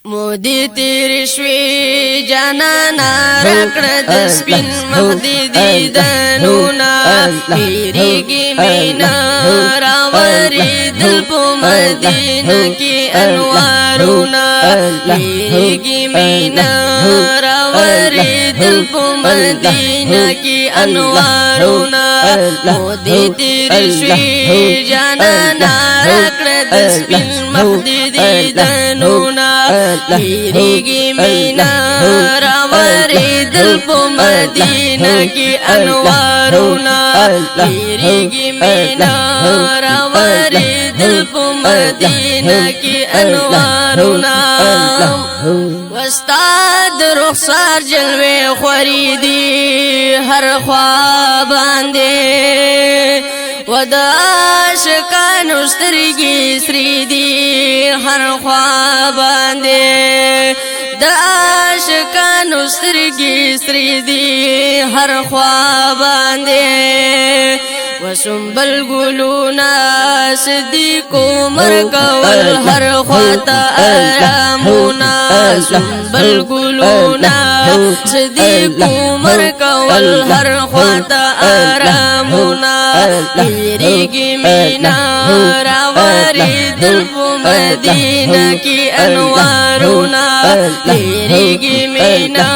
مودی تیر شوی جانانا رکڑ دسپین مخدی دیدنونا پیریگی مینا راوری دل پو مدینہ کی انوارونا پیریگی مینا راوری دل پو مدینہ کی انوارونا مودی تیر شوی جانانا رکڑ دسپین مخدی دیدنونا پیریگی مینا راوری دل پو مدینہ کی انوارونا پیریگی مینا راوری دل پو مدینہ کی انوارونا وستاد رخسار جلوے خوریدی ہر خواب آندے ودا عاشقانو سترگی سریدی ہر خواب آندے دا عاشقانو سترگی سریدی ہر خواب آندے وسنبل گلونا صدیق عمر کول ہر خواتا آرامونا سنبل گلونا صدیق عمر کول ہر خواتا آرامونا پیریگی مینا راوری دل پو مدینہ کی انوارونا پیریگی مینا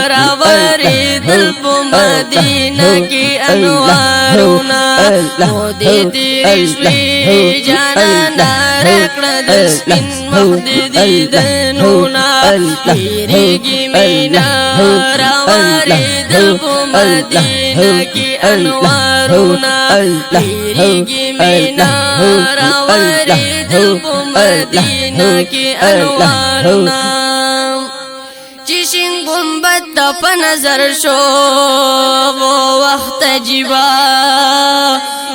راوری دل پو مدینہ کی انوارونا مودی تیری شوی جانانا رکڑ دسپین مخدی دیدنونا پیریگی مینا راوری دل پو مدینہ کی انوارونا پیریگی مینا راوری دل پو مدینہ کی انوارونا چشن گنبد پا نظر شو وہ وقت جیبا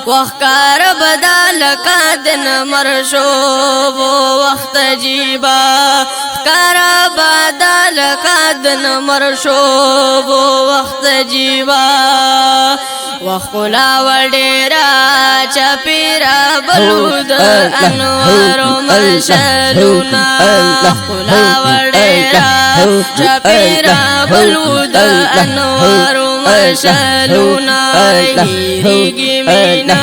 وخکار بدال کا دن مرشو وہ وقت جیبا کارا بدال کا دن مرشو وہ وقت جیبا وخلا وڈیرا چپیرا بلود انوار مشلونا وخلا وڈیرا چپیرا بلود انوار مشلونا ہیریگی مینا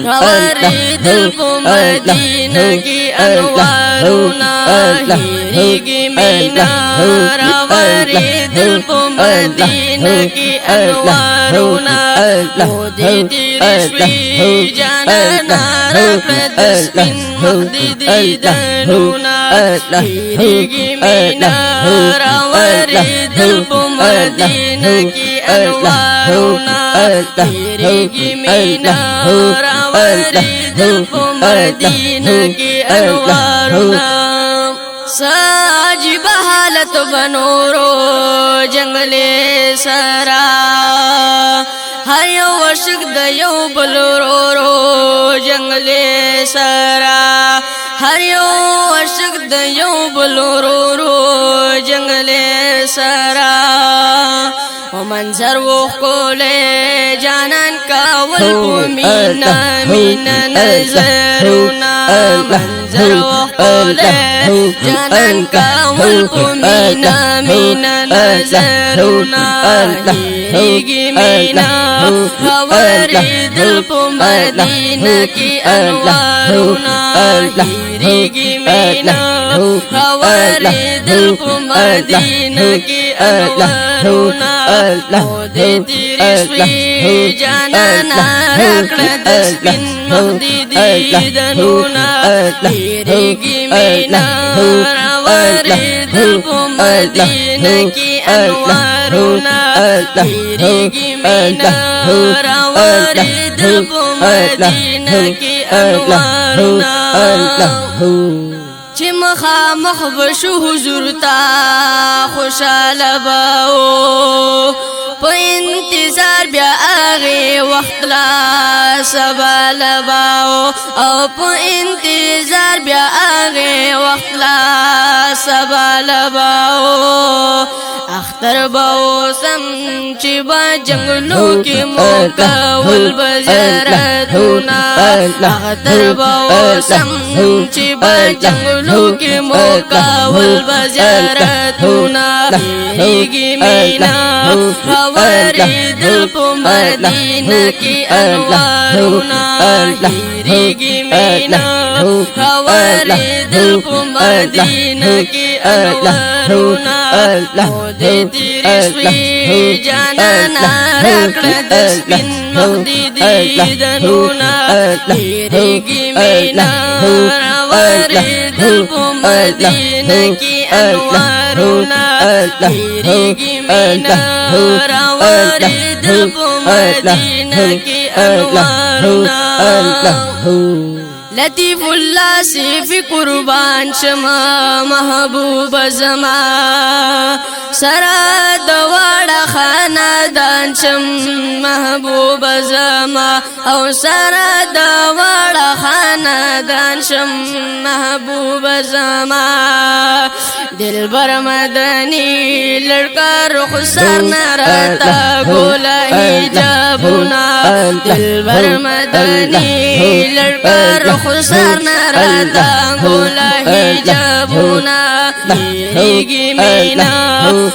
راوری دل پو مدینہ کی انوارونا ہیریگی مینا راوری دل پو مدینہ کی انوارونا مودی تیری شوی جانانا رکڑ دسپین مخدی دیدنونا پیریگی مینا راوری دل پو مدینہ کی انوارونا پیریگی مینا راوری دل پو مدینہ کی انوارونا ساجب حالت بنورو جنگل سرا ہر یو عشق د یو بل رو رو جنگل سرا ہر یو عشق د یو بل رو رو جنگل سرا و منظر وہ کولے جانان کا ولپو مینا مینا نظرونا منظر وہ کولے جانان کا ولپو مینا مینا نظرونا ہیریگی مینا راوری دل پو مدینہ کی انوارونا ہیریگی مینا راوری دل پو مدینہ کی انوارونا مودی تیری شوی جانانا رکڑ دسپین مخدی دیدنونا پیریگی مینا راوری دل پو مدینہ کی انوارونا پیریگی مینا راوری دل پو مدینہ کی انوارونا چی مخامخ بشو حضور تا خوشحال باو پا انتظار بیا آغی وقت لا سبال باو او پا انتظار بیا آغی وقت لا سبال باو اختر باو سم چی با जंगलों के मोकावल बजरतुना अख्तर बौसम चिबा जंगलों के मोकावल बजरतुना हिगी मीना हवारी दिल पो मदीना की अनवारुना हिगी मीना हवारी दिल पो मदीना की अनवारुना मोदे तेरी स्वी जाना रखड़ दस्बिन मखदी दीदनुना हिगी मीना हवारी दिल पो मदीना की अनवारुना हिगी मीना हवारी दिल पो मदीना की अनवारुना लतीफुल्लाह से भी कुर्बान शमा महबूब जमा सरा दवाड़ा खानदान शम महबूब जमा और सरा दवाड़ा खानदान शम महबूब जमा दिल बर मदनी लड़का रुखसार न रहता गोला हिजाबुना दिल बर मदनी लड़का रुखसार न रहता गोला हिजाबुना हिगी मीना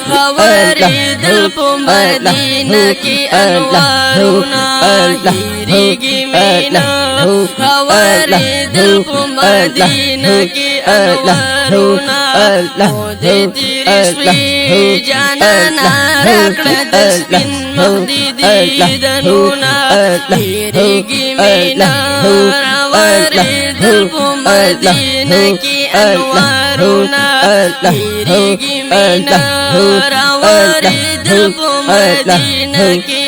हवारी दिल पो मदीना की अनवारुना हिगी मीना हवारी दिल पो मदीना की अनवारुना मोदे तेरी स्वी जाना रखड़ दस्बिन मखदी दीदनुना हिगी मीना हवारी दिल पो मदीना की अनवारुना हिगी मीना हवारी दिल पो मदीना की